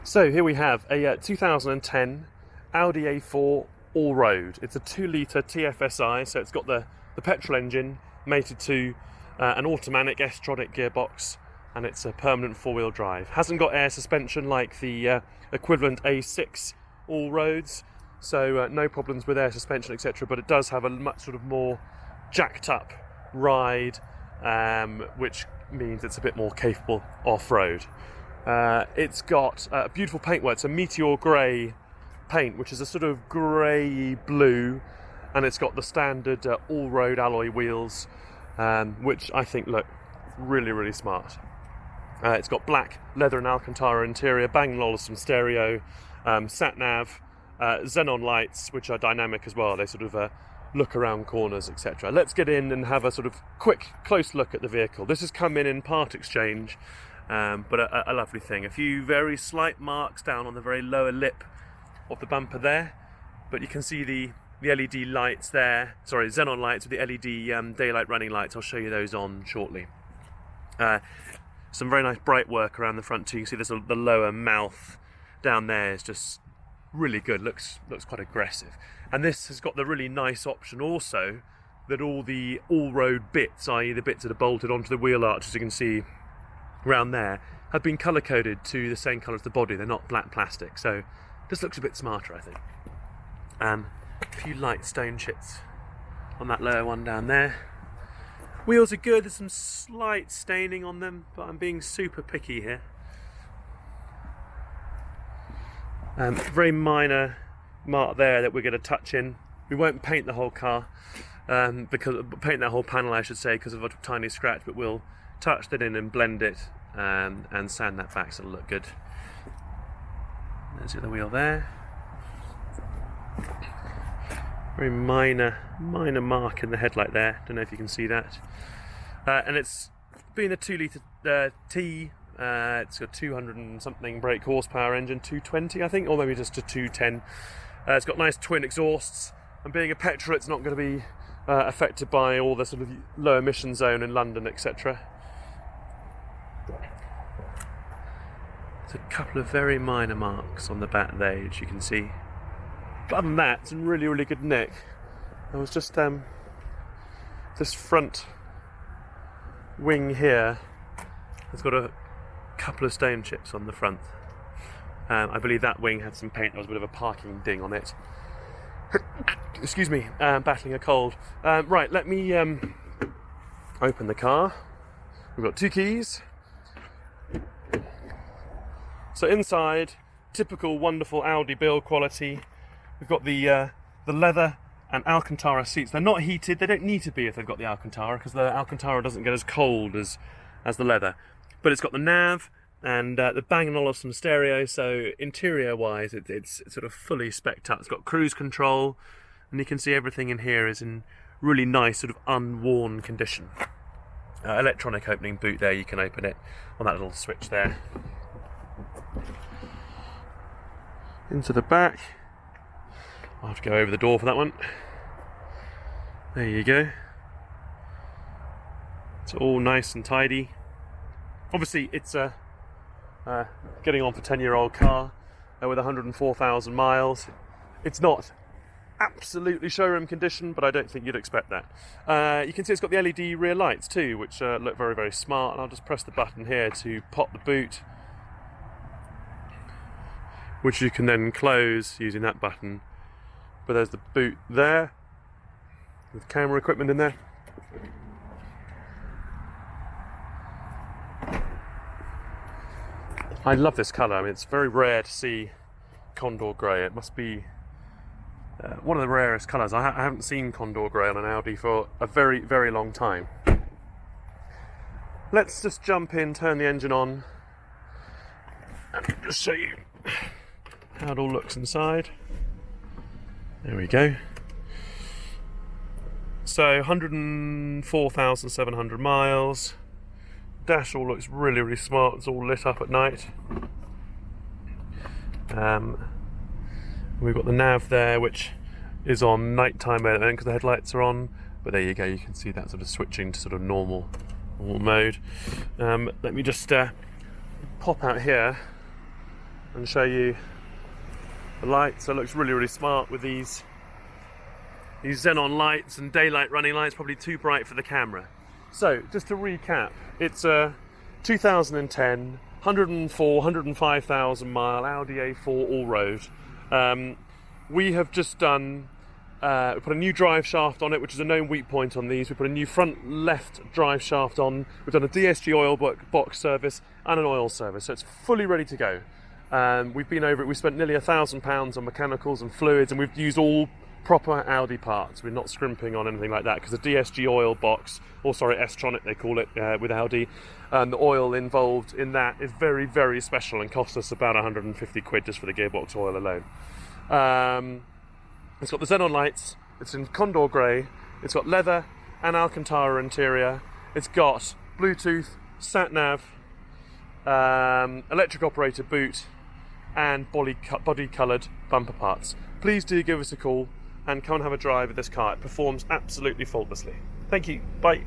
So here we have a 2010 Audi A4 Allroad. It's a 2-litre TFSi, so it's got the petrol engine mated to an automatic S-tronic gearbox, and it's a permanent 4-wheel drive. Hasn't got air suspension like the equivalent A6 Allroads, so no problems with air suspension, etc. But it does have a much sort of more jacked up ride, which means it's a bit more capable off-road. It's got a beautiful paintwork. It's a meteor grey paint, which is a sort of grey blue, and it's got the standard Allroad alloy wheels, which I think look really, really smart. It's got black leather and Alcantara interior, Bang & Olufsen stereo, sat-nav, xenon lights, which are dynamic as well. They sort of look around corners, etc. Let's get in and have a sort of quick, close look at the vehicle. This has come in part exchange, but a lovely thing. A few very slight marks down on the very lower lip of the bumper there, but you can see the LED lights there, sorry, xenon lights with the LED daylight running lights. I'll show you those on shortly. Some very nice bright work around the front too. You can see the lower mouth down there is just really good, looks quite aggressive. And this has got the really nice option also that all the all-road bits, i.e. the bits that are bolted onto the wheel arch, as you can see around there, have been colour coded to the same colour as the body. They're not black plastic, so this looks a bit smarter, I think. A few light stone chips on that lower one down there. Wheels are good, there's some slight staining on them, but I'm being super picky here. Very minor mark there that we're going to touch in. We won't paint the whole car, paint that whole panel I should say, because of a tiny scratch, but we'll touch that in and blend it and sand that back so it'll look good. There's the other wheel there. Very minor mark in the headlight there. Don't know if you can see that. And it's being a 2-litre T. It's got 200 and something brake horsepower engine, 220 I think, or maybe just a 210. It's got nice twin exhausts, and being a petrol, it's not going to be affected by all the sort of low emission zone in London, etc. There's a couple of very minor marks on the back there, which you can see. But other than that, it's in really, really good nick. I was just this front wing here has got a couple of stone chips on the front. I believe that wing had some paint. There was a bit of a parking ding on it. Excuse me, battling a cold. Right, let me open the car. We've got 2 keys. So inside, typical wonderful Audi build quality. We've got the leather and Alcantara seats. They're not heated. They don't need to be if they've got the Alcantara, because the Alcantara doesn't get as cold as the leather. But it's got the nav and the Bang & Olufsen stereo, so interior-wise it's sort of fully spec'd up. It's got cruise control, and you can see everything in here is in really nice sort of unworn condition. Electronic opening boot there, you can open it on that little switch there. Into the back. I'll have to go over the door for that one. There you go. It's all nice and tidy. Obviously, it's getting on for 10-year-old car with 104,000 miles. It's not absolutely showroom condition, but I don't think you'd expect that. You can see it's got the LED rear lights too, which look very, very smart. And I'll just press the button here to pop the boot, which you can then close using that button. But there's the boot there, with camera equipment in there. I love this colour. I mean, it's very rare to see Condor Grey. It must be one of the rarest colours. I haven't seen Condor Grey on an Audi for a very, very long time. Let's just jump in, turn the engine on, and just show you how it all looks inside. There we go. So 104,700 miles. Dash all looks really, really smart. It's all lit up at night. We've got the nav there, which is on nighttime mode because the headlights are on. But there you go. You can see that sort of switching to sort of normal mode. Let me just pop out here and show you the lights. So it looks really, really smart with these xenon lights and daylight running lights, probably too bright for the camera. So just to recap, it's a 2010, 105,000 mile Audi A4 all-road. We have just done, we put a new drive shaft on it, which is a known weak point on these. We put a new front left drive shaft on. We've done a DSG oil box service and an oil service, so it's fully ready to go. We've been over it. We spent nearly £1,000 on mechanicals and fluids, and we've used all proper Audi parts. We're not scrimping on anything like that, because the DSG oil box, or sorry, S-tronic they call it with Audi, and the oil involved in that is very, very special and cost us about 150 quid just for the gearbox oil alone. It's got the xenon lights, it's in Condor grey, it's got leather and Alcantara interior, it's got Bluetooth, sat-nav, electric operated boot, and body coloured bumper parts. Please do give us a call and come and have a drive of this car. It performs absolutely faultlessly. Thank you. Bye.